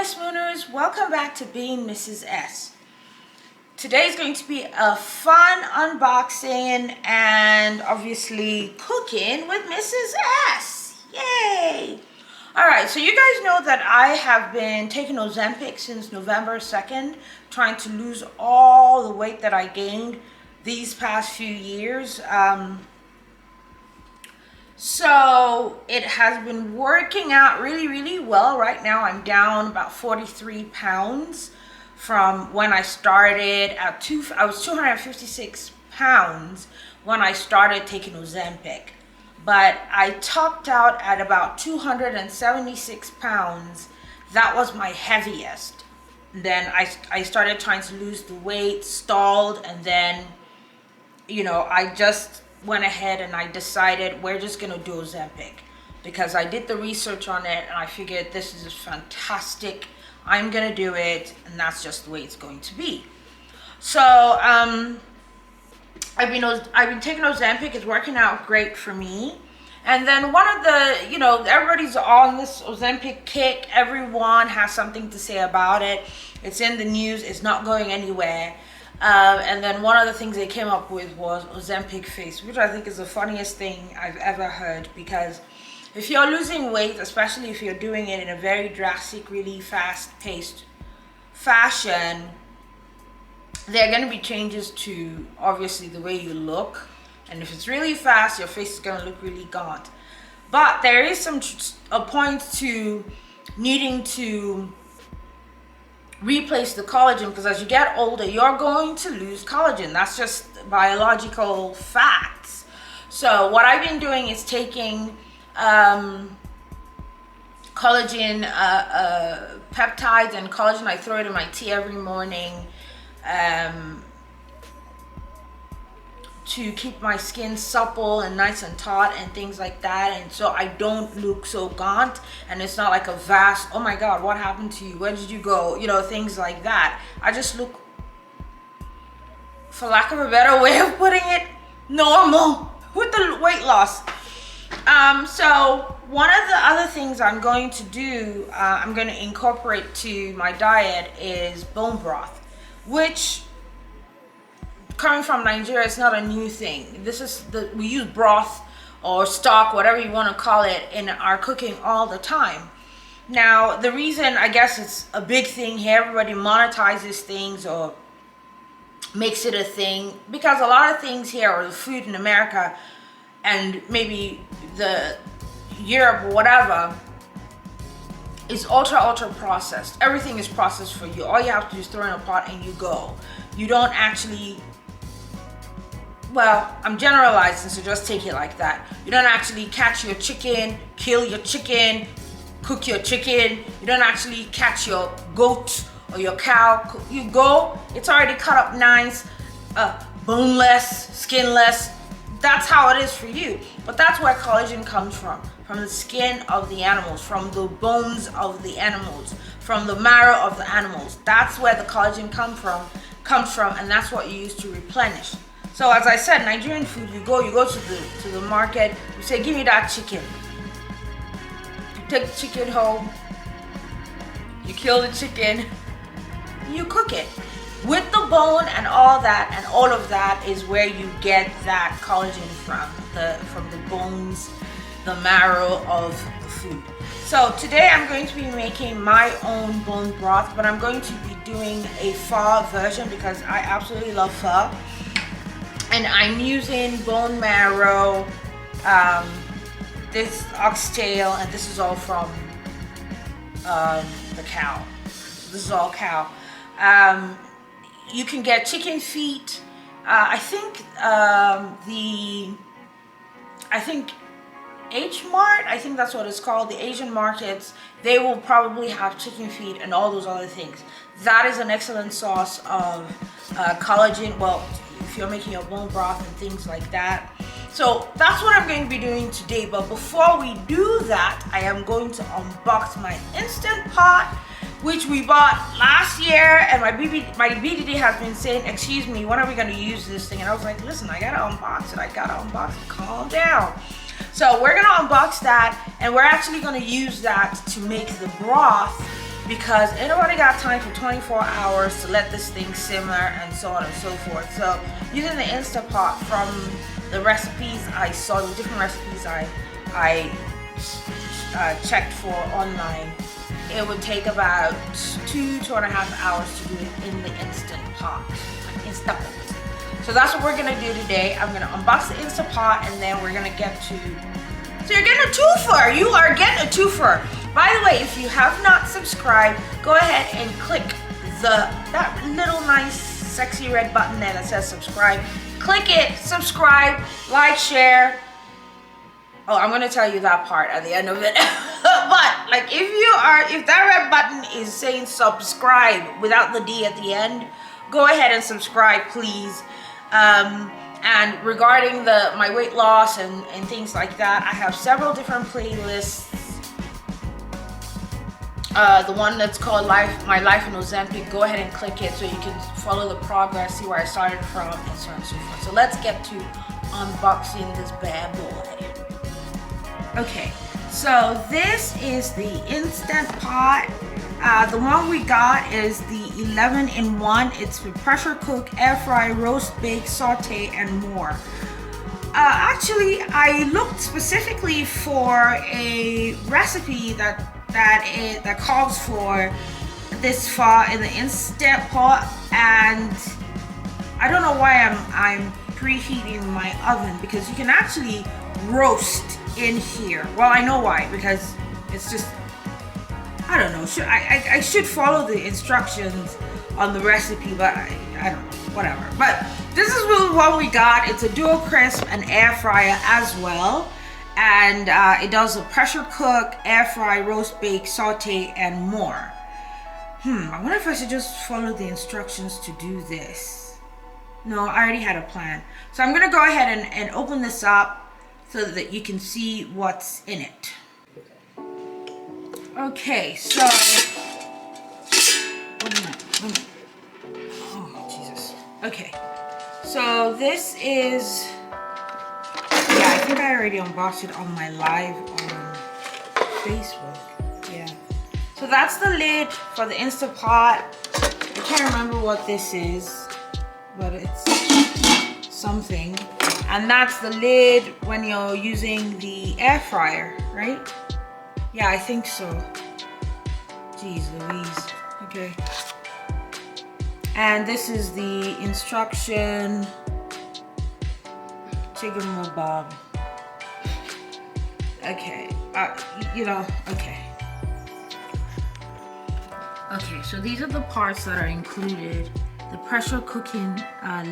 my Smooners, welcome back to Being Mrs. S. Today is going to be a fun unboxing and obviously cooking with Mrs. S. Yay! Alright, so you guys know that I have been taking Ozempic since November 2nd, trying to lose all the weight that I gained these past few years. So it has been working out really well. Right now I'm down about 43 pounds from when I started at I was 256 pounds when I started taking Ozempic, but I topped out at about 276 pounds. That was my heaviest. Then I started trying to lose the weight, stalled, and then I just went ahead and I decided we're just gonna do Ozempic because I did the research on it and I figured this is fantastic. I'm gonna do it, and that's just the way it's going to be. So I've been taking Ozempic. It's working out great for me. And then one of the, everybody's on this Ozempic kick. Everyone has something to say about it. It's in the news. It's not going anywhere. And then one of the things they came up with was Ozempic face, which I think is the funniest thing I've ever heard, because if you're losing weight, especially if you're doing it in a very drastic, really fast-paced fashion, there are going to be changes to, obviously, the way you look. And if it's really fast, your face is going to look really gaunt. But there is a point to needing to replace the collagen, because as you get older you're going to lose collagen. That's just biological facts. So what I've been doing is taking collagen peptides and collagen. I throw it in my tea every morning to keep my skin supple and nice and taut and things like that, and so I don't look so gaunt, and it's not like a vast, oh my god, what happened to you, where did you go, things like that. I just look, for lack of a better way of putting it, normal with the weight loss. So one of the other things I'm going to do, I'm going to incorporate to my diet, is bone broth, which, coming from Nigeria, it's not a new thing. We use broth or stock, whatever you want to call it, in our cooking all the time. Now, the reason I guess it's a big thing here, everybody monetizes things or makes it a thing, because a lot of things here, or the food in America and maybe the Europe or whatever, is ultra processed. Everything is processed for you. All you have to do is throw in a pot and you go. You don't actually, well, I'm generalizing, so just take it like that. You don't actually catch your chicken, kill your chicken, cook your chicken. You don't actually catch your goat or your cow. You go, it's already cut up nice, boneless, skinless. That's how it is for you. But that's where collagen comes from the skin of the animals, from the bones of the animals, from the marrow of the animals. That's where the collagen comes from, and that's what you use to replenish. So as I said, Nigerian food, you go to the market, you say, give me that chicken. You take the chicken home, you kill the chicken, you cook it with the bone and all that, and all of that is where you get that collagen from the bones, the marrow of the food. So today I'm going to be making my own bone broth, but I'm going to be doing a pho version because I absolutely love pho. And I'm using bone marrow, this oxtail, and this is all from the cow. This is all cow. You can get chicken feet. I think H-Mart, I think that's what it's called. The Asian markets, they will probably have chicken feet and all those other things. That is an excellent source of collagen. Well, if you're making your bone broth and things like that. So that's what I'm going to be doing today. But before we do that, I am going to unbox my Instant Pot, which we bought last year, and my BDD has been saying, excuse me, when are we going to use this thing? And I was like, listen, I gotta unbox it, calm down. So we're gonna unbox that, and we're actually gonna use that to make the broth because ain't nobody got time for 24 hours to let this thing simmer and so on and so forth. So using the Instant Pot from the recipes I saw, the different recipes I checked for online, it would take about 2.5 hours to do it in the Instant Pot. Instant. So that's what we're gonna do today. I'm gonna unbox the Instant Pot and then we're gonna get to. So you're getting a twofer. You are getting a twofer. By the way, if you have not subscribed, go ahead and click that little nice sexy red button there that says subscribe. Click it, subscribe, like, share. Oh, I'm gonna tell you that part at the end of it. But like if that red button is saying subscribe without the D at the end, go ahead and subscribe, please. And regarding my weight loss and things like that, I have several different playlists. The one that's called My Life in Ozempic, go ahead and click it so you can follow the progress, see where I started from, and so on and so forth. So let's get to unboxing this bad boy. Okay, so this is the Instant Pot. The one we got is the 11-in-1. It's for pressure cook, air fry, roast, bake, saute, and more. Actually, I looked specifically for a recipe that calls for this far in the Instant Pot, and I don't know why I'm preheating my oven, because you can actually roast in here. Well, I know why, because it's just, I don't know, I should follow the instructions on the recipe, but I don't know, whatever. But this is really what we got. It's a dual crisp and air fryer as well, and it does a pressure cook, air fry, roast, bake, saute, and more. I wonder if I should just follow the instructions to do this. No, I already had a plan. So I'm gonna go ahead and open this up so that you can see what's in it. Okay, so oh Jesus. Okay, so this is, yeah, I think I already unboxed it on my live on Facebook. Yeah, so that's the lid for the Instant Pot. I can't remember what this is, but it's something. And that's the lid when you're using the air fryer, right? Yeah, I think so. Jeez Louise. Okay. And this is the instruction. Bob. Okay. Okay. Okay, so these are the parts that are included. The pressure cooking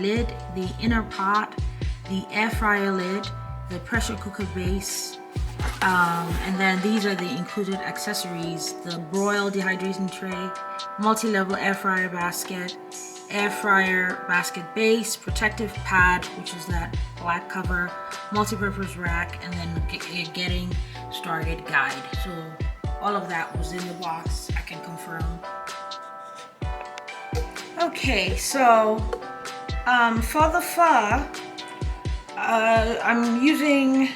lid, the inner pot, the air fryer lid, the pressure cooker base, and then these are the included accessories: the broil dehydration tray, multi-level air fryer basket, air fryer basket base, protective pad, which is that black cover, multi-purpose rack, and then a getting started guide. So all of that was in the box, I can confirm. Okay, so for the pho, I'm using,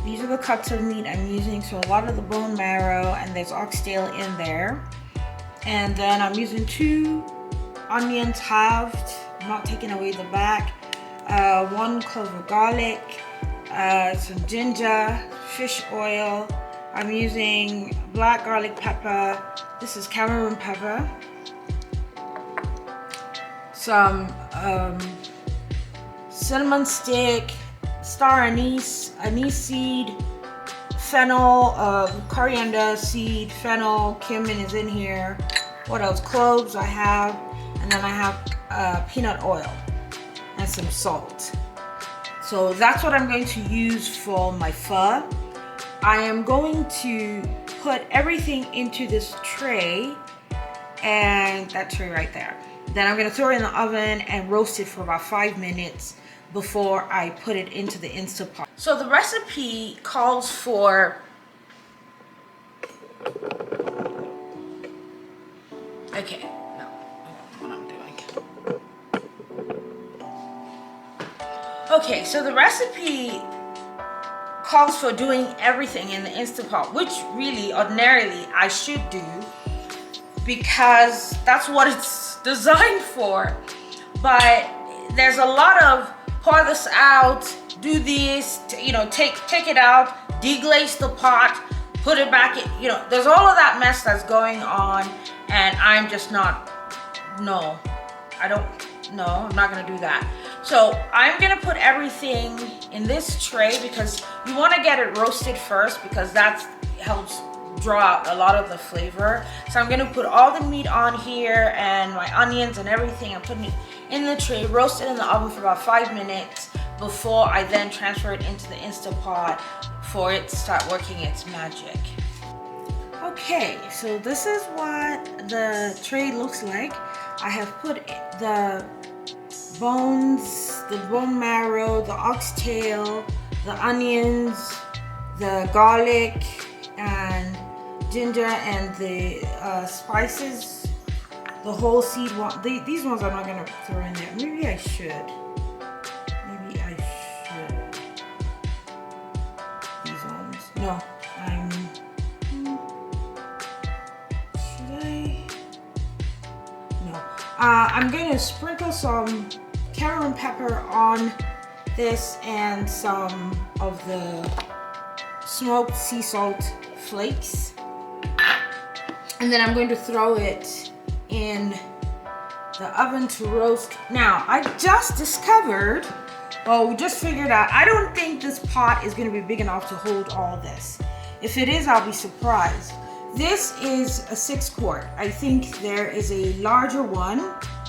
these are the cuts of meat I'm using, so a lot of the bone marrow, and there's oxtail in there. And then I'm using 2 onions halved, not taking away the back, 1 clove of garlic, some ginger, fish oil. I'm using black garlic pepper. This is Cameroon pepper. Some cinnamon stick, star anise seed, fennel, coriander seed, fennel, cumin is in here. What else? Cloves I have, and then I have peanut oil and some salt. So that's what I'm going to use for my pho. I am going to put everything into this tray, and that tray right there. Then I'm going to throw it in the oven and roast it for about 5 minutes before I put it into the Instant Pot. So the recipe calls for okay, no, what I'm doing. Okay, so the recipe calls for doing everything in the Instant Pot, which really ordinarily I should do because that's what it's designed for. But there's a lot of pour this out, do this, you know, take it out, deglaze the pot, put it back in, you know, there's all of that mess that's going on, and I'm just not, I'm not gonna do that. So I'm gonna put everything in this tray because you wanna get it roasted first because that helps draw out a lot of the flavor. So I'm gonna put all the meat on here and my onions and everything. I'm putting it in the tray, roast it in the oven for about 5 minutes before I then transfer it into the Instant Pot for it to start working its magic. Okay, so this is what the tray looks like. I have put the bones, the bone marrow, the oxtail, the onions, the garlic and ginger and the spices, the whole seed one. These ones I'm not gonna throw in there. Maybe I should. These ones. No, should I? No. I'm gonna sprinkle some cayenne pepper on this and some of the smoked sea salt flakes, and then I'm going to throw it in the oven to roast. Now I just discovered, we just figured out, I don't think this pot is going to be big enough to hold all this. If it is, I'll be surprised. This is a 6-quart. I think there is a larger one,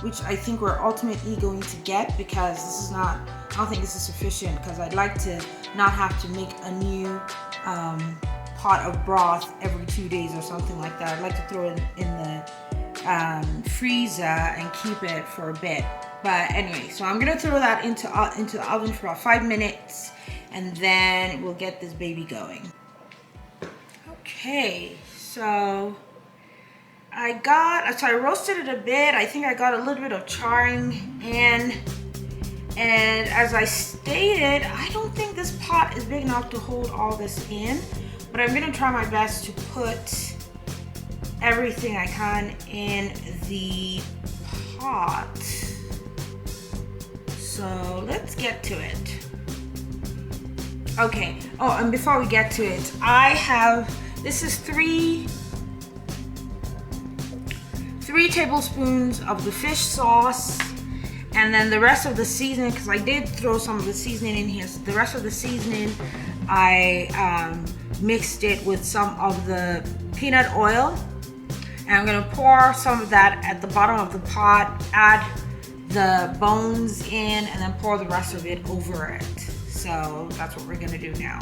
which I think we're ultimately going to get because this is not, I don't think this is sufficient because I'd like to not have to make a new pot of broth every 2 days or something like that. I'd like to throw it in the freezer and keep it for a bit. But anyway, so I'm gonna throw that into the oven for about 5 minutes and then we'll get this baby going. Okay, so I roasted it a bit. I think I got a little bit of charring in. And as I stated, I don't think this pot is big enough to hold all this in, but I'm gonna try my best to put everything I can in the pot. So let's get to it. Okay, and before we get to it, this is three tablespoons of the fish sauce, and then the rest of the seasoning, because I did throw some of the seasoning in here. So the rest of the seasoning, I mixed it with some of the peanut oil. And I'm gonna pour some of that at the bottom of the pot, add the bones in, and then pour the rest of it over it. So that's what we're gonna do now.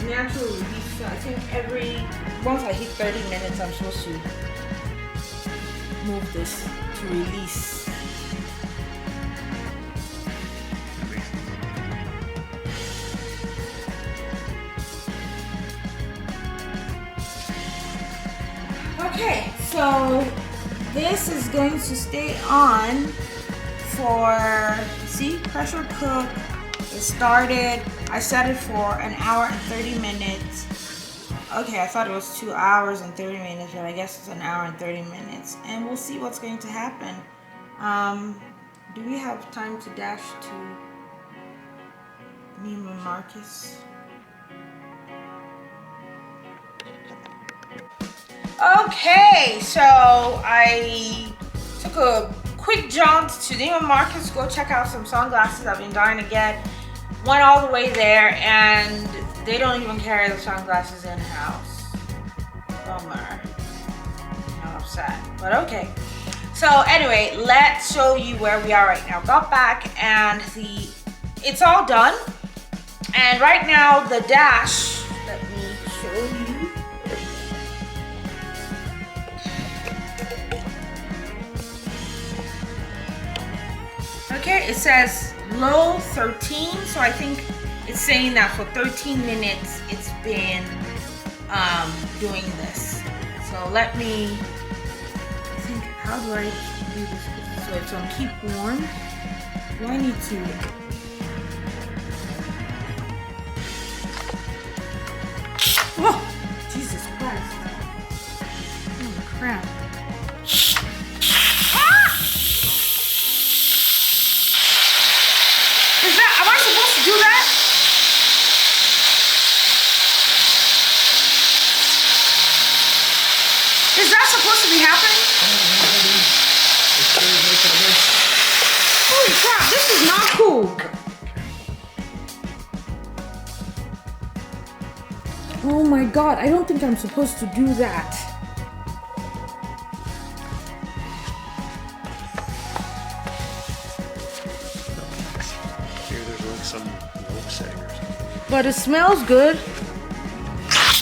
natural release. So I think once I hit 30 minutes, I'm supposed to move this to release. Okay, so this is going to stay on for, see, pressure cook. It started, I set it for an hour and 30 minutes. Okay, I thought it was 2 hours and 30 minutes, but I guess it's an hour and 30 minutes. And we'll see what's going to happen. Do we have time to dash to Neiman Marcus? Okay, so I took a quick jaunt to Neiman Marcus to go check out some sunglasses I've been dying to get. Went all the way there and they don't even carry the sunglasses in-house. Bummer. I'm upset, but okay. So anyway, let's show you where we are right now. Got back and it's all done. And right now the dash, let me show you. Okay, it says low 13, so I think it's saying that for 13 minutes it's been doing this. So let me think, how do I do this? So it's on keep warm. Do I need to? Oh, Jesus Christ. Oh crap. Am I supposed to do that? Is that supposed to be happening? Holy crap, this is not cool. Oh my god, I don't think I'm supposed to do that. But it smells good.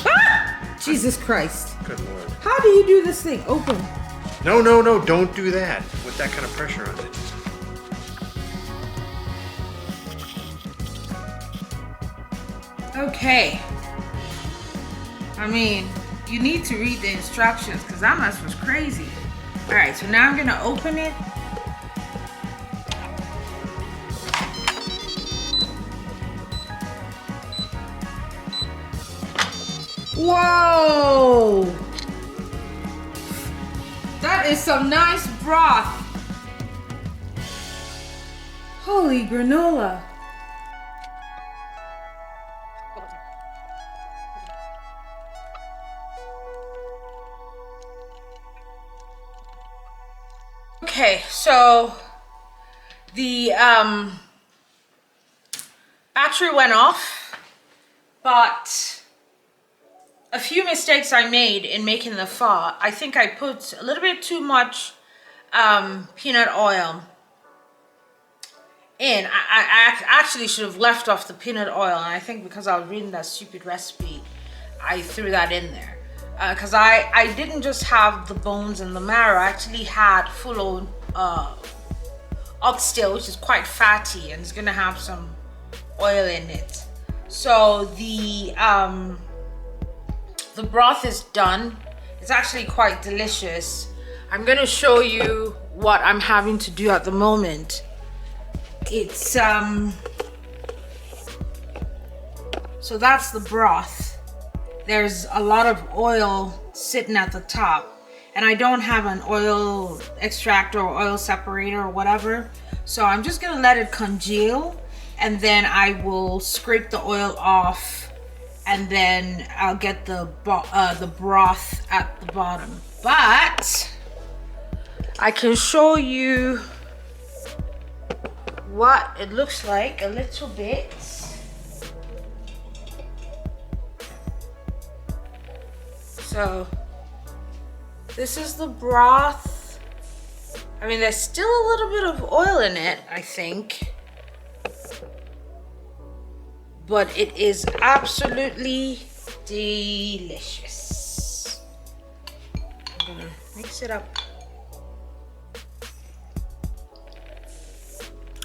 Ah! Jesus Christ. Good Lord. How do you do this thing? Open. No, don't do that with that kind of pressure on it. Okay. I mean, you need to read the instructions because that mess was crazy. Alright, so now I'm going to open it. Whoa! That is some nice broth. Holy granola. Okay, so the battery went off, but a few mistakes I made in making the pho. I think I put a little bit too much peanut oil in. I actually should have left off the peanut oil, and I think because I was reading that stupid recipe, I threw that in there. Because I didn't just have the bones and the marrow, I actually had full-on oxtail, which is quite fatty and it's gonna have some oil in it. So the broth is done. It's actually quite delicious. I'm gonna show you what I'm having to do at the moment. It's so that's the broth. There's a lot of oil sitting at the top, and I don't have an oil extractor or oil separator or whatever, so I'm just gonna let it congeal, and then I will scrape the oil off, and then I'll get the broth at the bottom. But I can show you what it looks like a little bit. So this is the broth. I mean, there's still a little bit of oil in it, I think. but it is absolutely delicious. I'm gonna mix it up.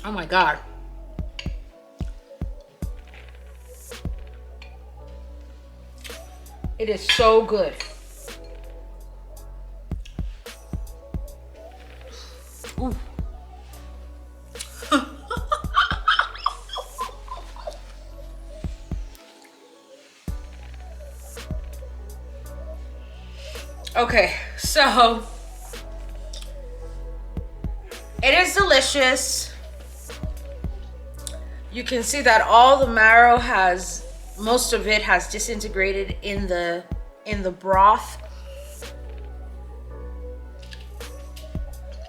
Oh my God. It is so good. Ooh. Okay, so it is delicious. You can see that all the marrow has, most of it has disintegrated in the broth.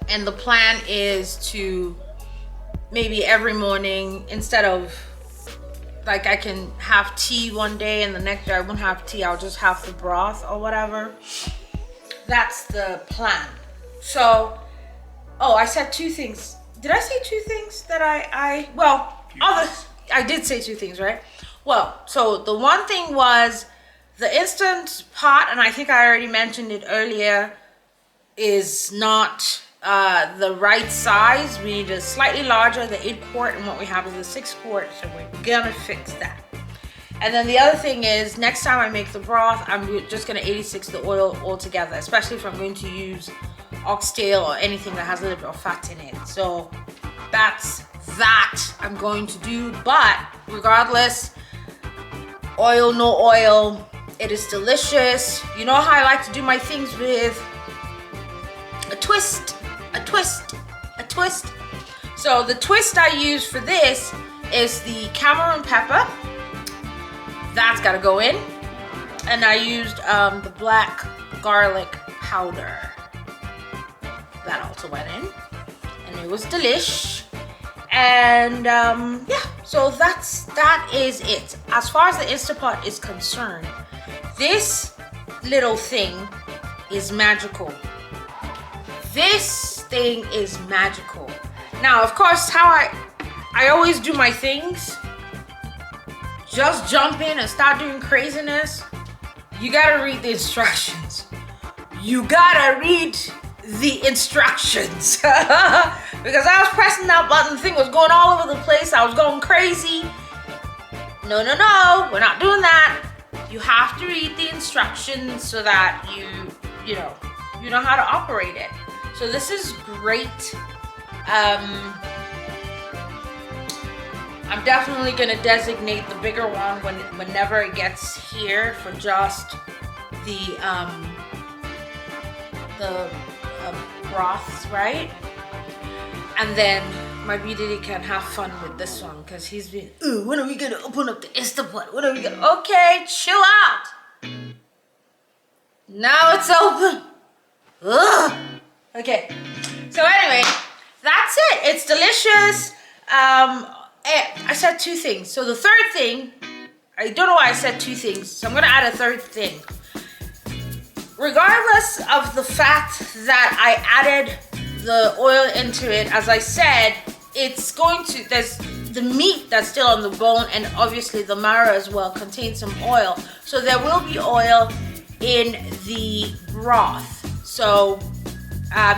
And the plan is to maybe every morning, instead of like I can have tea one day and the next day I won't have tea, I'll just have the broth or whatever. That's the plan. So, oh, I said two things. Did I say two things that I did say two things, right? Well, so the one thing was the Instant Pot, and I think I already mentioned it earlier, is not the right size. We need a slightly larger, the 8-quart, and what we have is a 6-quart, so we're gonna fix that. And then the other thing is, next time I make the broth, I'm just gonna 86 the oil altogether, especially if I'm going to use oxtail or anything that has a little bit of fat in it. So that's that I'm going to do, but regardless, oil, no oil, it is delicious. You know how I like to do my things with a twist, a twist, a twist. So the twist I use for this is the Cameroon pepper. That's gotta go in. And I used the black garlic powder. That also went in. And it was delish. And yeah, so that is it. As far as the Instapot is concerned, this little thing is magical. This thing is magical. Now, of course, how I always do my things, just jump in and start doing craziness. You gotta read the instructions. You gotta read the instructions. Because I was pressing that button, the thing was going all over the place, I was going crazy. No, we're not doing that. You have to read the instructions so that you know how to operate it. So this is great. I'm definitely gonna designate the bigger one whenever it gets here for just the broths, right? And then my BDD can have fun with this one because he's been, ooh, when are we gonna open up the Instapot? When are we gonna? Okay, chill out. Now it's open. Ugh. Okay. So anyway, that's it. It's delicious. I said two things. So the third thing, I don't know why I said two things, so I'm gonna add a third thing. Regardless of the fact that I added the oil into it, as I said, it's going to, there's the meat that's still on the bone, and obviously the marrow as well contains some oil. So there will be oil in the broth. So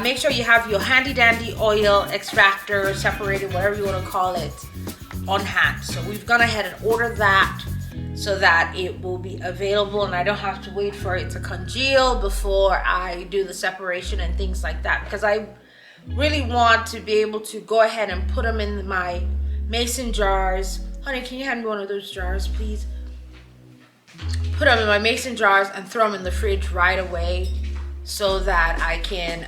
make sure you have your handy dandy oil extractor, separator, whatever you want to call it, on hand. So we've gone ahead and ordered that so that it will be available and I don't have to wait for it to congeal before I do the separation and things like that, because I really want to be able to go ahead and put them in my mason jars. Honey, can you hand me one of those jars, please? Put them in my mason jars and throw them in the fridge right away so that I can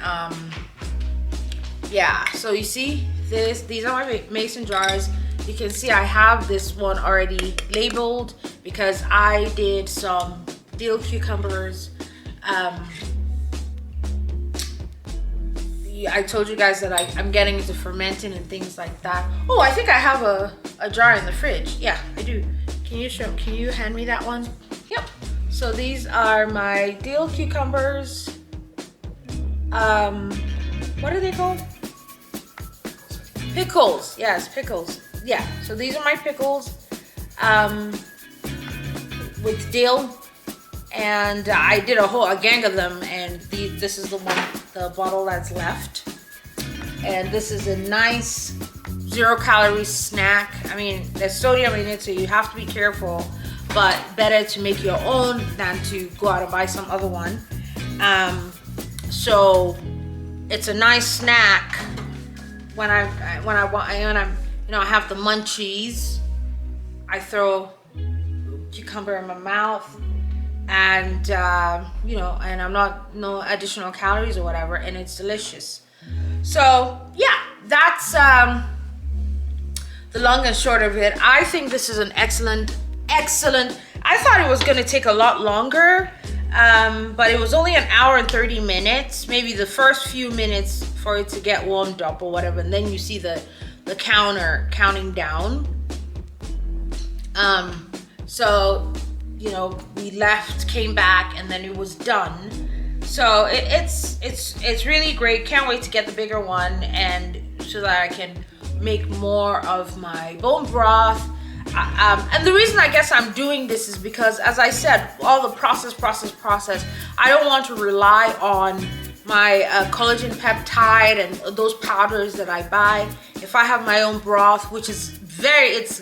yeah, so you see these are my mason jars. You can see I have this one already labeled because I did some dill cucumbers. I told you guys that I'm getting into fermenting and things like that. Oh, I think I have a jar in the fridge. Yeah, I do. Can you hand me that one? Yep. So these are my dill cucumbers. What are they called? Pickles. Yes, pickles. Yeah, so these are my pickles. with dill, and I did a gang of them, and this is the bottle that's left. And this is a nice 0-calorie snack. I mean, there's sodium in it, so you have to be careful, but better to make your own than to go out and buy some other one. So it's a nice snack when I have the munchies. I throw cucumber in my mouth, and and I'm no additional calories or whatever, and it's delicious. So yeah, that's the long and short of it. I think this is an excellent. I thought it was going to take a lot longer, but it was only an hour and 30 minutes, maybe the first few minutes for it to get warmed up or whatever, and then you see the counter counting down. So we left, came back, and then it was done. So it's really great. Can't wait to get the bigger one, and so that I can make more of my bone broth. And the reason I guess I'm doing this is because, as I said, all the process. I don't want to rely on my collagen peptide and those powders that I buy. If I have my own broth, which is it's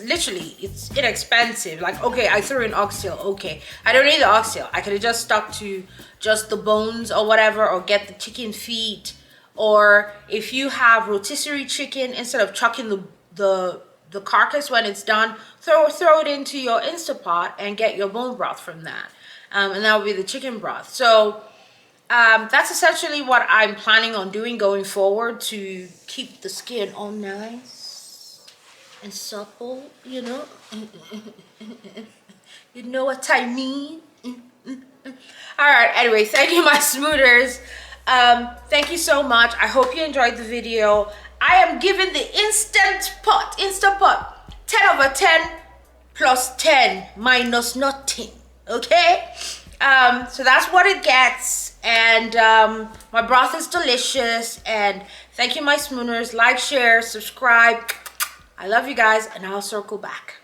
inexpensive. Like, okay, I threw in oxtail. Okay, I don't need the oxtail. I could have just stuck to just the bones or whatever, or get the chicken feet. Or if you have rotisserie chicken, instead of chucking the carcass when it's done, throw it into your Instapot and get your bone broth from that. And that will be the chicken broth. So that's essentially what I'm planning on doing going forward to keep the skin all nice and supple, you know. You know what I mean? All right, anyway, thank you, my Smooners. Thank you so much. I hope you enjoyed the video. I am giving the Instapot 10/10 plus 10 minus nothing. Okay, so that's what it gets. And my broth is delicious. And thank you, my Smooners. Like, share, subscribe. I love you guys, and I'll circle back.